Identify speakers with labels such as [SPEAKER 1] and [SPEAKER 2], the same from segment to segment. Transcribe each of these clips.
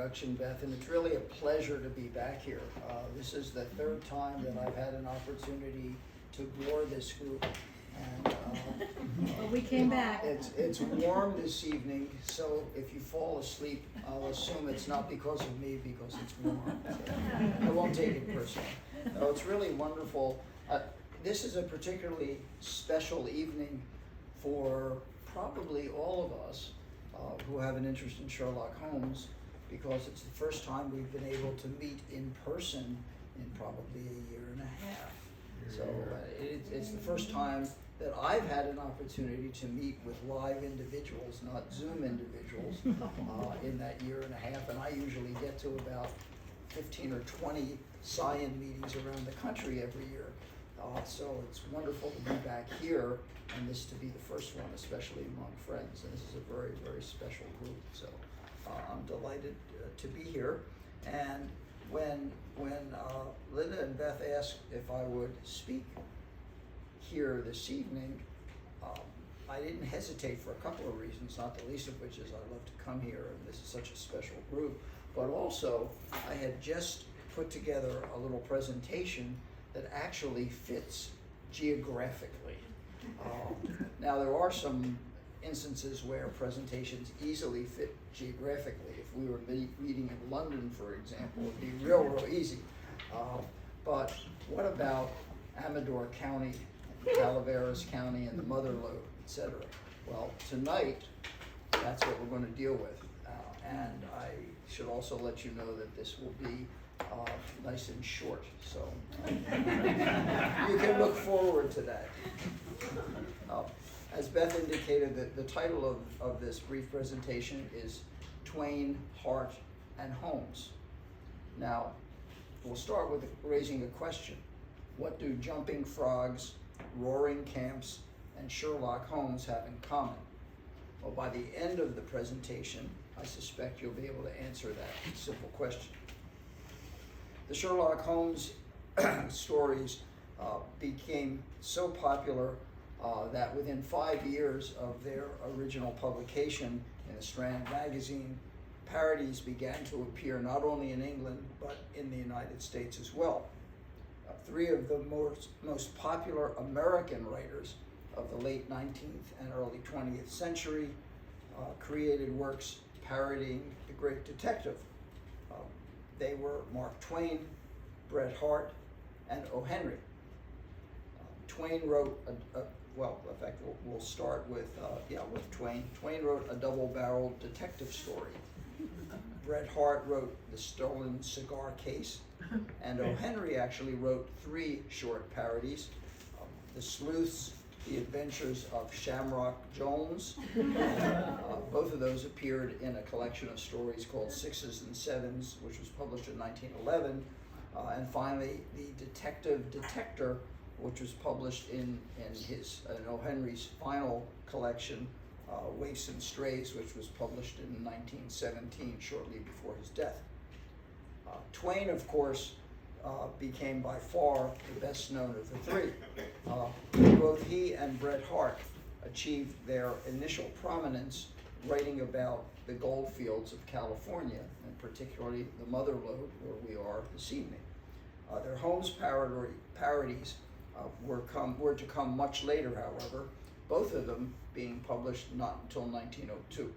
[SPEAKER 1] introduction, Beth, and it's really a pleasure to be back here. This is the third time that I've had an opportunity to bore this group. And
[SPEAKER 2] But we came back.
[SPEAKER 1] it's warm this evening, so if you fall asleep, I'll assume it's not because of me, because it's warm. So I won't take it personally. No, it's really wonderful. This is a particularly special evening for probably all of us who have an interest in Sherlock Holmes, because it's the first time we've been able to meet in person in probably a year and a half. So it's the first time that I've had an opportunity to meet with live individuals, not Zoom individuals, in that year and a half. And I usually get to about 15 or 20 science meetings around the country every year. So it's wonderful to be back here, and this to be the first one, especially among friends. And this is a very, very special group. So I'm delighted to be here. And when Linda and Beth asked if I would speak here this evening, I didn't hesitate for a couple of reasons, not the least of which is I love to come here, and this is such a special group. But also, I had just put together a little presentation that actually fits geographically. Now, there are some instances where presentations easily fit geographically. If we were meeting in London, for example, it would be real easy. But what about Amador County, Calaveras County, and the Mother Lode, etc.? Well, tonight, that's what we're going to deal with. And I should also let you know that this will be nice and short, so you can look forward to that. As Beth indicated, the title of this brief presentation is Twain, Harte, and Holmes. Now, we'll start with raising a question. What do jumping frogs, roaring camps, and Sherlock Holmes have in common? Well, by the end of the presentation, I suspect you'll be able to answer that simple question. The Sherlock Holmes stories became so popular that within 5 years of their original publication in the Strand magazine, parodies began to appear not only in England, but in the United States as well. Three of the most popular American writers of the late 19th and early 20th century created works parodying the great detective. They were Mark Twain, Bret Harte, and O. Henry. Twain wrote, well, in fact, we'll start with Twain. Twain wrote a double-barreled detective story. Bret Harte wrote The Stolen Cigar Case, and O. Henry actually wrote 3 short parodies, The Sleuths, The Adventures of Shamrock Jones. Both of those appeared in a collection of stories called Sixes and Sevens, which was published in 1911. And finally, The Detective Detector, which was published in O. Henry's final collection, Waifs and Strays, which was published in 1917, shortly before his death. Twain, of course, became by far the best known of the 3. Both he and Bret Harte achieved their initial prominence writing about the gold fields of California, and particularly the Mother Lode, where we are this evening. Their Holmes parodies were to come much later, however, both of them being published not until 1902.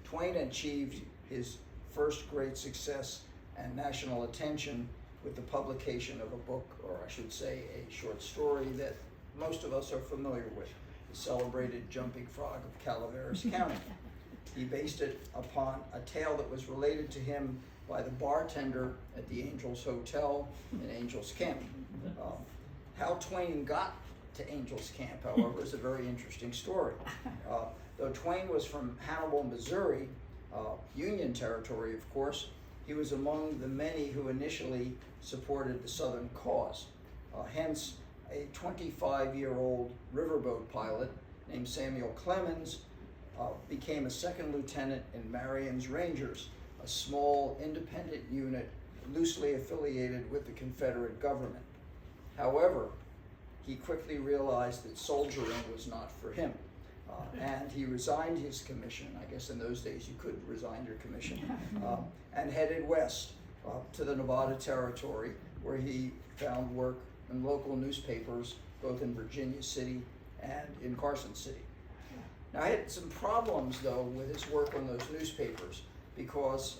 [SPEAKER 1] Twain achieved his first great success and national attention with the publication of a book, or I should say a short story that most of us are familiar with, The Celebrated Jumping Frog of Calaveras County. He based it upon a tale that was related to him by the bartender at the Angels Hotel in Angels Camp. How Twain got to Angels Camp, however, is a very interesting story. Though Twain was from Hannibal, Missouri, Union territory, of course, he was among the many who initially supported the Southern cause. Hence, a 25-year-old riverboat pilot named Samuel Clemens became a second lieutenant in Marion's Rangers, a small independent unit loosely affiliated with the Confederate government. However, he quickly realized that soldiering was not for him. And he resigned his commission. I guess in those days you could resign your commission, and headed west to the Nevada Territory, where he found work in local newspapers, both in Virginia City and in Carson City. Now, I had some problems, though, with his work on those newspapers because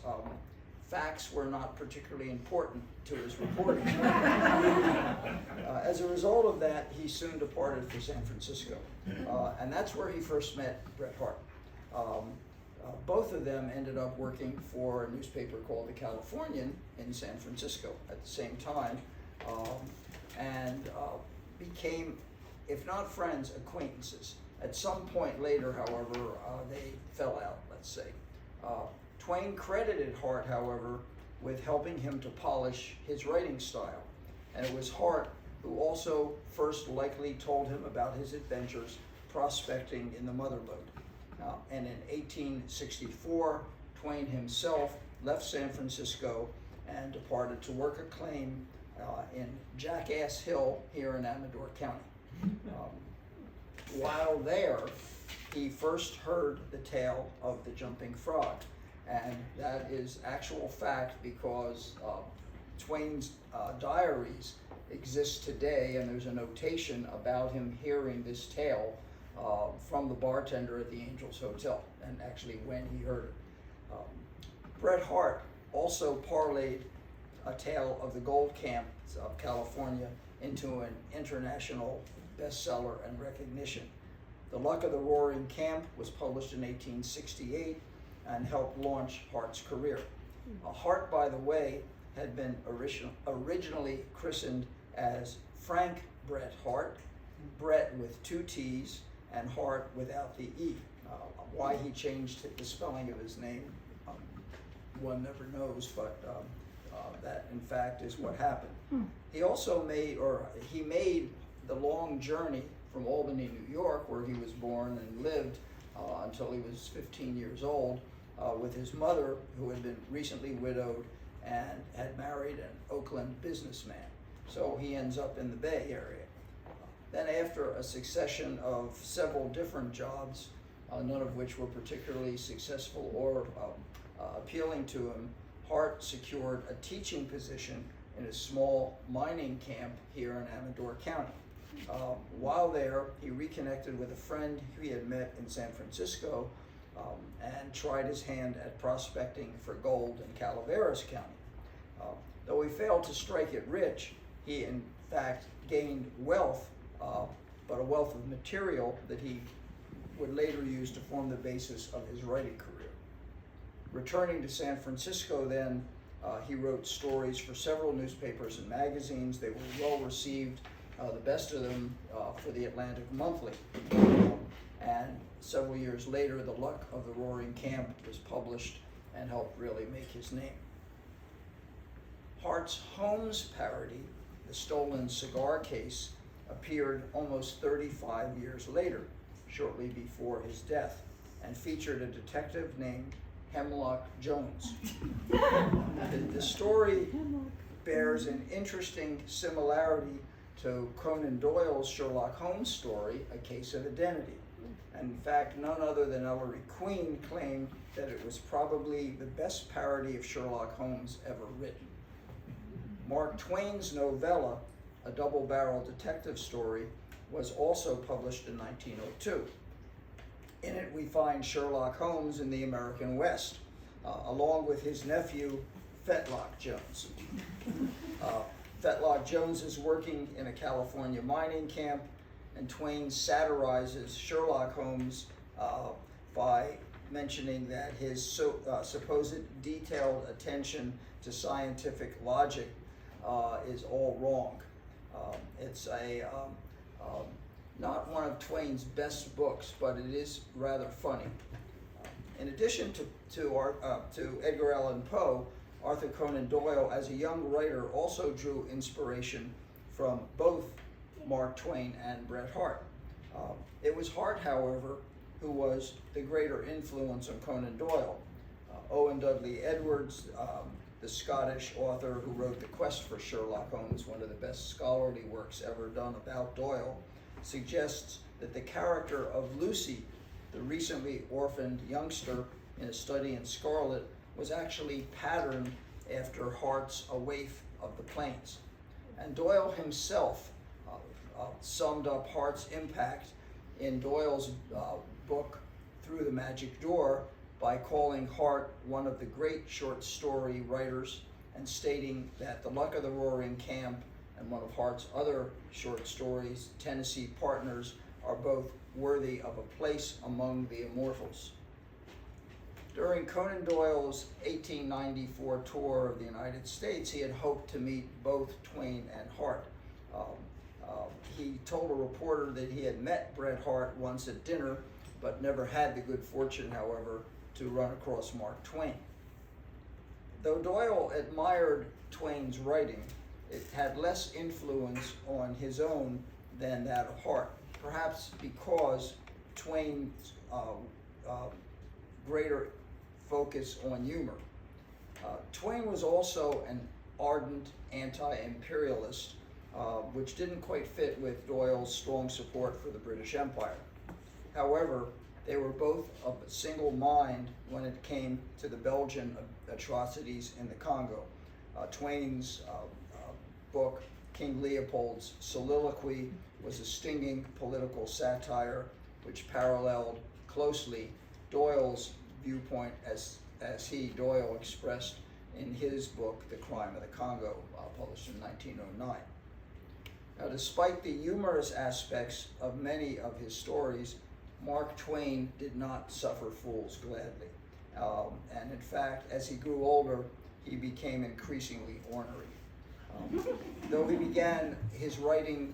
[SPEAKER 1] facts were not particularly important to his reporting. As a result of that, he soon departed for San Francisco, and that's where he first met Bret Harte. Both of them ended up working for a newspaper called The Californian in San Francisco at the same time, and became, if not friends, acquaintances. At some point later, however, they fell out, let's say. Twain credited Harte, however, with helping him to polish his writing style. And it was Harte who also first likely told him about his adventures prospecting in the Mother Lode. And in 1864, Twain himself left San Francisco and departed to work a claim in Jackass Hill here in Amador County. While there, he first heard the tale of the jumping frog. And that is actual fact because Twain's diaries exist today, and there's a notation about him hearing this tale from the bartender at the Angels Hotel, and actually when he heard it. Bret Harte also parlayed a tale of the gold camps of California into an international bestseller and recognition. The Luck of the Roaring Camp was published in 1868 and helped launch Harte's career. Harte, by the way, had been originally christened as Frank Bret Harte, Bret with 2 T's, and Harte without the E. Why he changed the spelling of his name, one never knows, but that in fact is what happened. He also made the long journey from Albany, New York, where he was born and lived until he was 15 years old, with his mother, who had been recently widowed and had married an Oakland businessman. So he ends up in the Bay Area. Then after a succession of several different jobs, none of which were particularly successful or appealing to him, Harte secured a teaching position in a small mining camp here in Amador County. While there, he reconnected with a friend who he had met in San Francisco and tried his hand at prospecting for gold in Calaveras County. Though he failed to strike it rich, he in fact gained wealth, but a wealth of material that he would later use to form the basis of his writing career. Returning to San Francisco then, he wrote stories for several newspapers and magazines. They were well received, the best of them for the Atlantic Monthly. And several years later, The Luck of the Roaring Camp was published and helped really make his name. Harte's Holmes parody, The Stolen Cigar Case, appeared almost 35 years later, shortly before his death, and featured a detective named Hemlock Jones. The story bears an interesting similarity to Conan Doyle's Sherlock Holmes story, A Case of Identity. And in fact, none other than Ellery Queen claimed that it was probably the best parody of Sherlock Holmes ever written. Mark Twain's novella, A Double-Barrel Detective Story, was also published in 1902. In it, we find Sherlock Holmes in the American West, along with his nephew, Fetlock Jones. Fetlock Jones is working in a California mining camp, and Twain satirizes Sherlock Holmes by mentioning that his supposed detailed attention to scientific logic is all wrong. It's not one of Twain's best books, but it is rather funny. In addition to Edgar Allan Poe, Arthur Conan Doyle, as a young writer, also drew inspiration from both Mark Twain and Bret Harte. It was Harte, however, who was the greater influence on Conan Doyle. Owen Dudley Edwards, the Scottish author who wrote The Quest for Sherlock Holmes, one of the best scholarly works ever done about Doyle, suggests that the character of Lucy the recently orphaned youngster in A Study in Scarlet was actually patterned after Harte's A Waif of the Plains. And Doyle himself summed up Harte's impact in Doyle's book, Through the Magic Door, by calling Harte one of the great short story writers and stating that The Luck of the Roaring Camp and one of Harte's other short stories, Tennessee Partners, are both worthy of a place among the immortals. During Conan Doyle's 1894 tour of the United States, he had hoped to meet both Twain and Harte. He told a reporter that he had met Bret Harte once at dinner, but never had the good fortune, however, to run across Mark Twain. Though Doyle admired Twain's writing, it had less influence on his own than that of Harte, perhaps because Twain's greater focus on humor. Twain was also an ardent anti-imperialist, which didn't quite fit with Doyle's strong support for the British Empire. However, they were both of a single mind when it came to the Belgian atrocities in the Congo. Twain's book, King Leopold's Soliloquy, was a stinging political satire which paralleled closely Doyle's viewpoint as Doyle expressed in his book, The Crime of the Congo, published in 1909. Now, despite the humorous aspects of many of his stories, Mark Twain did not suffer fools gladly. And in fact, as he grew older, he became increasingly ornery. Though he began his writing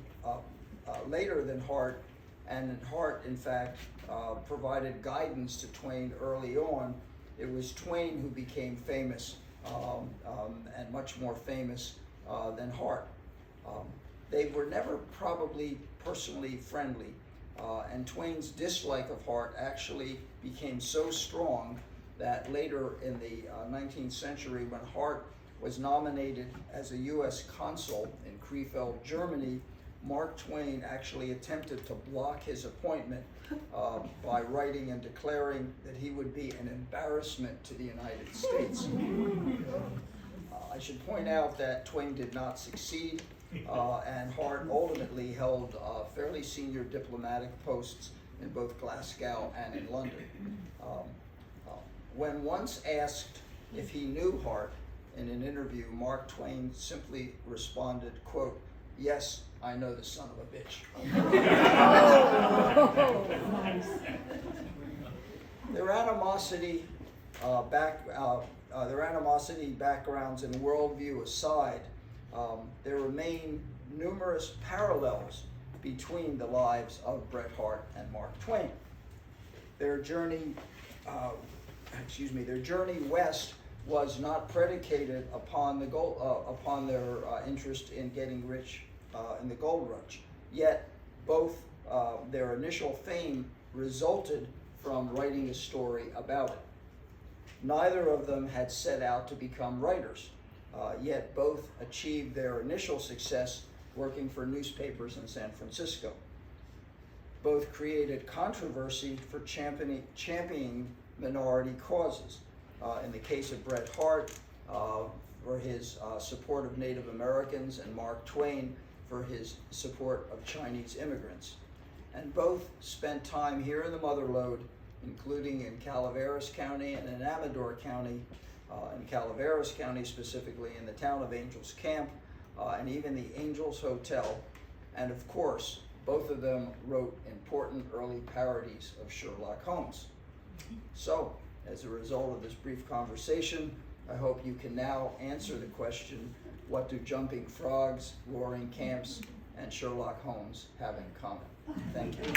[SPEAKER 1] later than Harte, and Harte, in fact, provided guidance to Twain early on, it was Twain who became famous, and much more famous than Harte. They were never probably personally friendly, and Twain's dislike of Harte actually became so strong that later in the 19th century, when Harte was nominated as a U.S. consul in Krefeld, Germany, Mark Twain actually attempted to block his appointment by writing and declaring that he would be an embarrassment to the United States. I should point out that Twain did not succeed, and Harte ultimately held fairly senior diplomatic posts in both Glasgow and in London. When once asked if he knew Harte in an interview, Mark Twain simply responded, quote, "Yes, I know the son of a bitch."
[SPEAKER 2] Nice.
[SPEAKER 1] Their animosity, backgrounds, and worldview aside, there remain numerous parallels between the lives of Bret Harte and Mark Twain. Their journey west was not predicated upon their interest in getting rich in the gold rush. Yet, both their initial fame resulted from writing a story about it. Neither of them had set out to become writers, yet both achieved their initial success working for newspapers in San Francisco. Both created controversy for championing minority causes. In the case of Bret Harte, for his support of Native Americans, and Mark Twain for his support of Chinese immigrants. And both spent time here in the Motherlode, including in Calaveras County and in Amador County, in Calaveras County specifically, in the town of Angels Camp, and even the Angels Hotel. And of course, both of them wrote important early parodies of Sherlock Holmes. So, as a result of this brief conversation, I hope you can now answer the question, what do jumping frogs, roaring camps, and Sherlock Holmes have in common? Thank you.